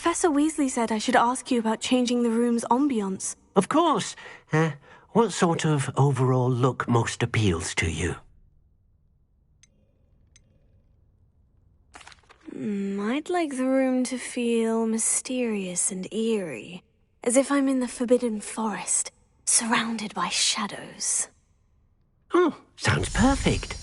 Professor Weasley said I should ask you about changing the room's ambiance. Of course. What sort of overall look most appeals to you? I'd like the room to feel mysterious and eerie, as if I'm in the Forbidden Forest, surrounded by shadows. Oh, sounds perfect.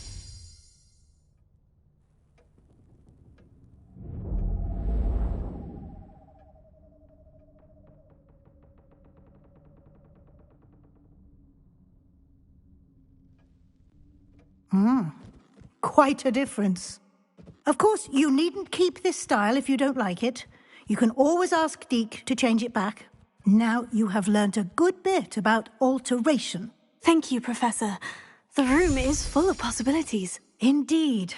Quite a difference. Of course, you needn't keep this style if you don't like it. You can always ask Deke to change it back. Now you have learnt a good bit about alteration. Thank you, Professor. The room is full of possibilities. Indeed.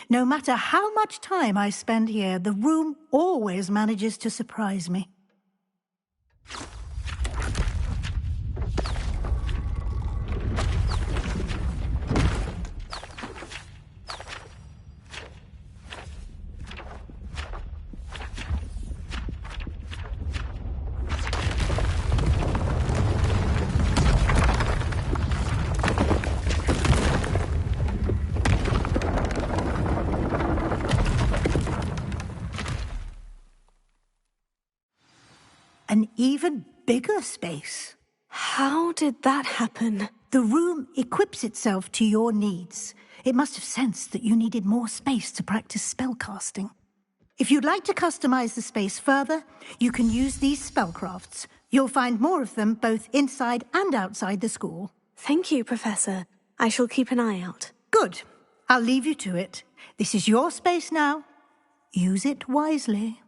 No matter how much time I spend here, the room always manages to surprise me. An even bigger space. How did that happen? The room equips itself to your needs. It must have sensed that you needed more space to practice spellcasting. If you'd like to customize the space further, you can use these spellcrafts. You'll find more of them both inside and outside the school. Thank you, Professor. I shall keep an eye out. Good. I'll leave you to it. This is your space now. Use it wisely.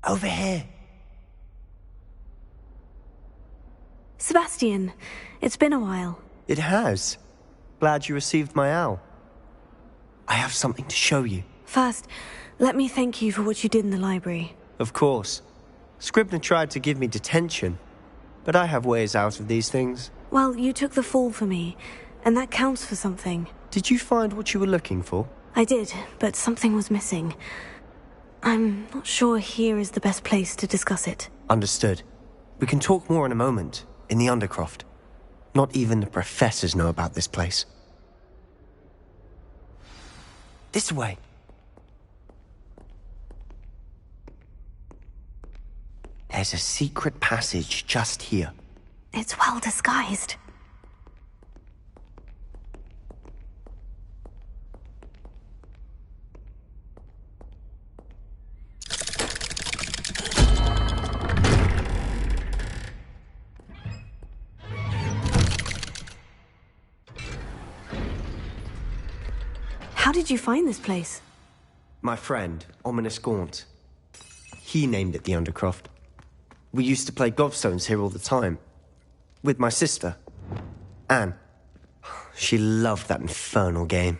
Over here. Sebastian, it's been a while. It has. Glad you received my owl. I have something to show you. First, let me thank you for what you did in the library. Of course. Scribner tried to give me detention, but I have ways out of these things. Well, you took the fall for me, and that counts for something. Did you find what you were looking for? I did, but something was missing. I'm not sure here is the best place to discuss it. Understood. We can talk more in a moment, in the Undercroft. Not even the professors know about this place. This way. There's a secret passage just here. It's well disguised. How did you find this place? My friend, Ominous Gaunt. He named it the Undercroft. We used to play gobstones here all the time. With my sister, Anne. She loved that infernal game.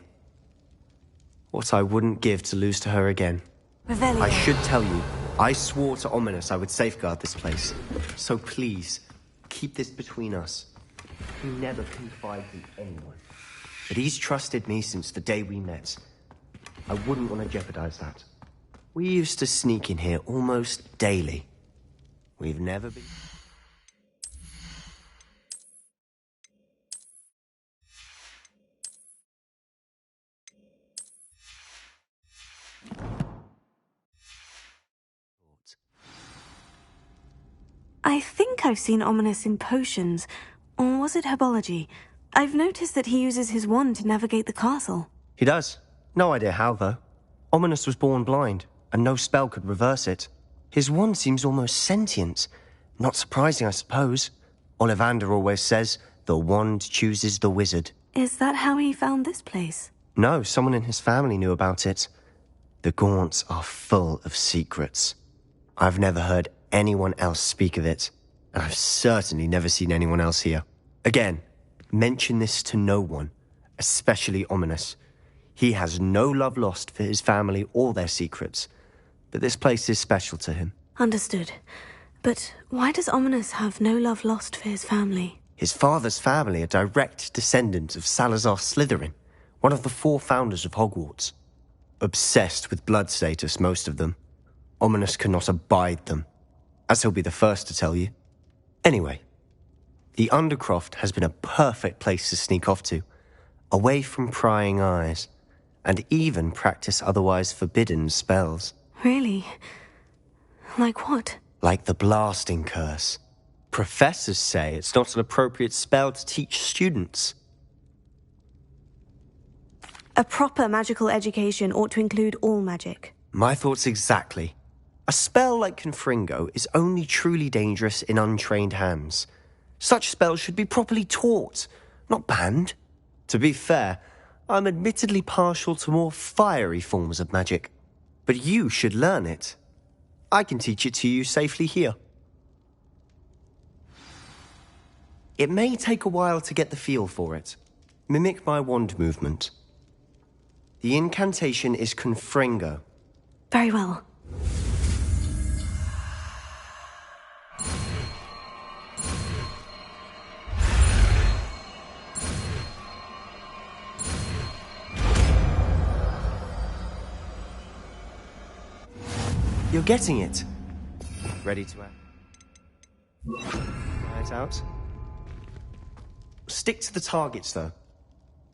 What I wouldn't give to lose to her again. Revelio. I should tell you, I swore to Ominous I would safeguard this place. So please, keep this between us. He never confided in anyone. But he's trusted me since the day we met. I wouldn't want to jeopardize that. We used to sneak in here almost daily. We've never been... I think I've seen Ominous in potions. Or was it herbology? I've noticed that he uses his wand to navigate the castle. He does. No idea how, though. Ominous was born blind, and no spell could reverse it. His wand seems almost sentient. Not surprising, I suppose. Ollivander always says, the wand chooses the wizard. Is that how he found this place? No, someone in his family knew about it. The Gaunts are full of secrets. I've never heard anyone else speak of it, and I've certainly never seen anyone else here. Again, mention this to no one, especially Ominous. He has no love lost for his family or their secrets, but this place is special to him. Understood. But why does Ominous have no love lost for his family? His father's family are direct descendants of Salazar Slytherin, one of the 4 founders of Hogwarts. Obsessed with blood status, most of them. Ominous cannot abide them, as he'll be the first to tell you. Anyway, the Undercroft has been a perfect place to sneak off to, away from prying eyes, and even practice otherwise forbidden spells. Really? Like what? Like the blasting curse. Professors say it's not an appropriate spell to teach students. A proper magical education ought to include all magic. My thoughts exactly. A spell like Confringo is only truly dangerous in untrained hands. Such spells should be properly taught, not banned. To be fair, I'm admittedly partial to more fiery forms of magic. But you should learn it. I can teach it to you safely here. It may take a while to get the feel for it. Mimic my wand movement. The incantation is Confringo. Very well. You're getting it. Ready to act? Right out. Stick to the targets, though.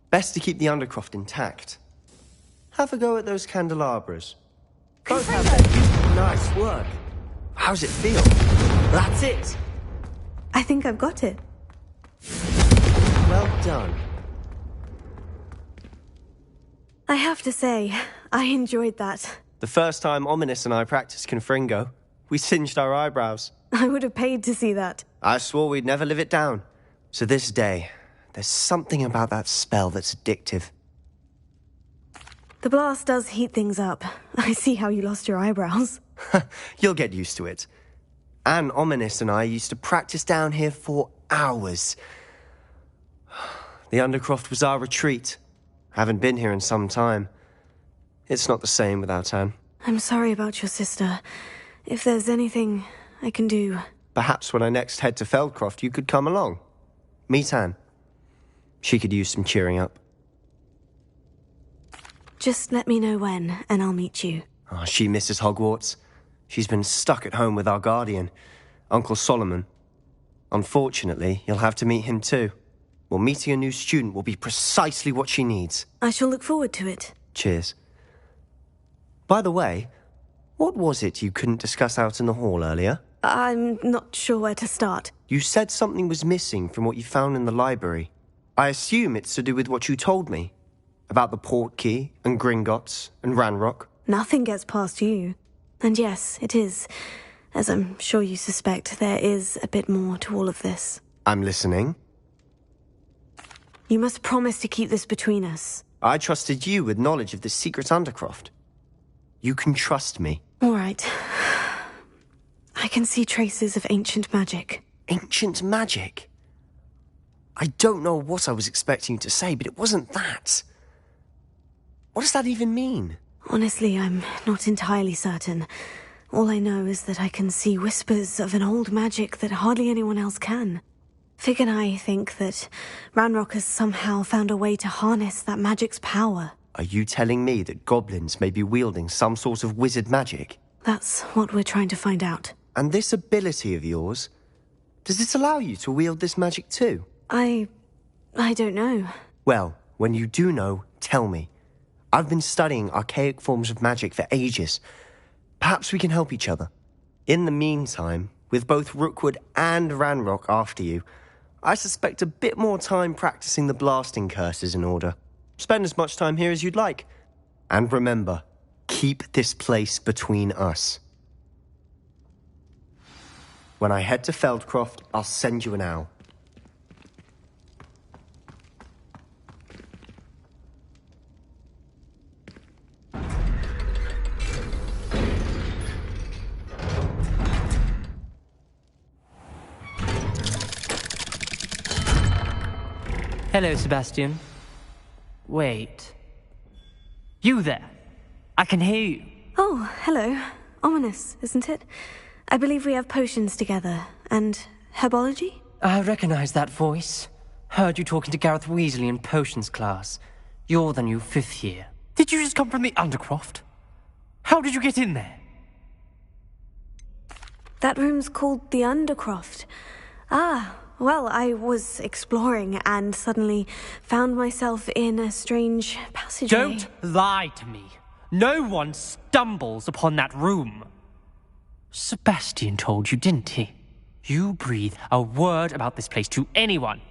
Best to keep the Undercroft intact. Have a go at those candelabras. Both have their... Nice work. How's it feel? That's it. I think I've got it. Well done. I have to say, I enjoyed that. The first time Ominous and I practiced Confringo, we singed our eyebrows. I would have paid to see that. I swore we'd never live it down. To this day, there's something about that spell that's addictive. The blast does heat things up. I see how you lost your eyebrows. You'll get used to it. Anne Ominous and I used to practice down here for hours. The Undercroft was our retreat. Haven't been here in some time. It's not the same without Anne. I'm sorry about your sister. If there's anything I can do... Perhaps when I next head to Feldcroft, you could come along. Meet Anne. She could use some cheering up. Just let me know when, and I'll meet you. Oh, she misses Hogwarts. She's been stuck at home with our guardian, Uncle Solomon. Unfortunately, you'll have to meet him too. Well, meeting a new student will be precisely what she needs. I shall look forward to it. Cheers. By the way, what was it you couldn't discuss out in the hall earlier? I'm not sure where to start. You said something was missing from what you found in the library. I assume it's to do with what you told me. About the Portkey, and Gringotts, and Ranrock. Nothing gets past you. And yes, it is. As I'm sure you suspect, there is a bit more to all of this. I'm listening. You must promise to keep this between us. I trusted you with knowledge of the secret Undercroft. You can trust me. All right. I can see traces of ancient magic. Ancient magic? I don't know what I was expecting you to say, but it wasn't that. What does that even mean? Honestly, I'm not entirely certain. All I know is that I can see whispers of an old magic that hardly anyone else can. Fig and I think that Ranrock has somehow found a way to harness that magic's power. Are you telling me that goblins may be wielding some sort of wizard magic? That's what we're trying to find out. And this ability of yours, does it allow you to wield this magic too? I don't know. Well, when you do know, tell me. I've been studying archaic forms of magic for ages. Perhaps we can help each other. In the meantime, with both Rookwood and Ranrock after you, I suspect a bit more time practicing the blasting curses in order. Spend as much time here as you'd like. And remember, keep this place between us. When I head to Feldcroft, I'll send you an owl. Hello, Sebastian. Wait. You there? I can hear you. Oh, hello. Ominous, isn't it? I believe we have potions together. And herbology? I recognize that voice. Heard you talking to Gareth Weasley in potions class. You're the new 5th year. Did you just come from the Undercroft? How did you get in there? That room's called the Undercroft. Ah, well, I was exploring and suddenly found myself in a strange passageway. Don't lie to me. No one stumbles upon that room. Sebastian told you, didn't he? You breathe a word about this place to anyone,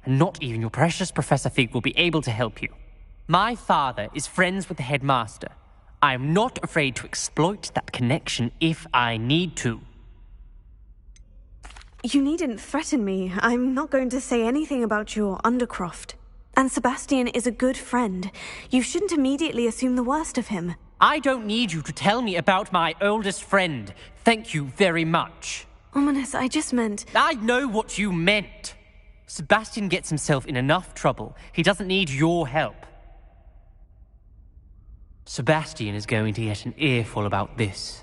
and not even your precious Professor Fig will be able to help you. My father is friends with the headmaster. I am not afraid to exploit that connection if I need to. You needn't threaten me. I'm not going to say anything about your Undercroft. And Sebastian is a good friend. You shouldn't immediately assume the worst of him. I don't need you to tell me about my oldest friend. Thank you very much. Ominous, I just meant... I know what you meant. Sebastian gets himself in enough trouble. He doesn't need your help. Sebastian is going to get an earful about this.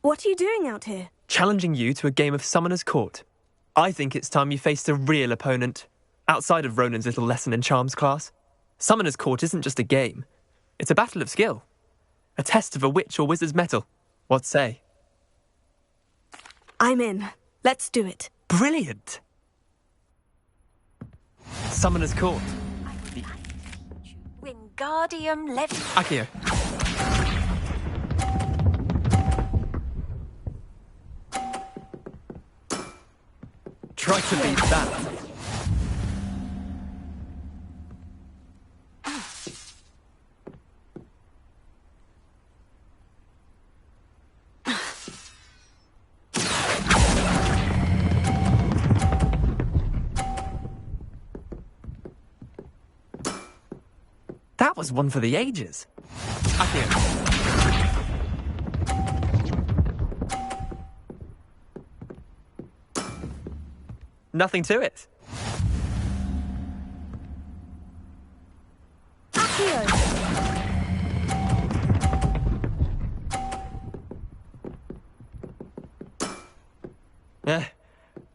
What are you doing out here? Challenging you to a game of Summoner's Court. I think it's time you faced a real opponent, outside of Ronan's little lesson in charms class. Summoner's Court isn't just a game. It's a battle of skill. A test of a witch or wizard's mettle. What say? I'm in. Let's do it. Brilliant! Summoner's Court. Wingardium Leviosa. Accio. Try to beat that. That was one for the ages. Accio. Nothing to it.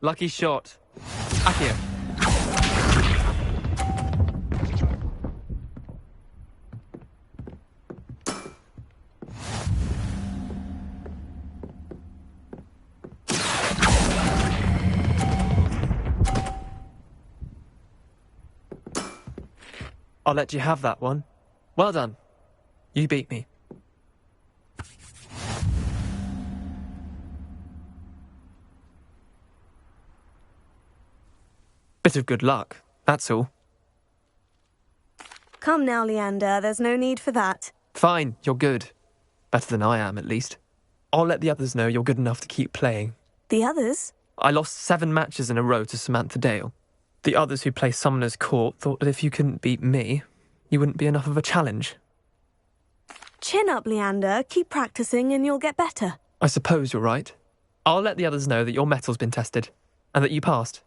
Lucky shot. Accio. I'll let you have that one. Well done. You beat me. Bit of good luck, that's all. Come now, Leander, there's no need for that. Fine, you're good. Better than I am, at least. I'll let the others know you're good enough to keep playing. The others? I lost 7 matches in a row to Samantha Dale. The others who play Summoner's Court thought that if you couldn't beat me, you wouldn't be enough of a challenge. Chin up, Leander. Keep practicing and you'll get better. I suppose you're right. I'll let the others know that your metal's been tested, and that you passed.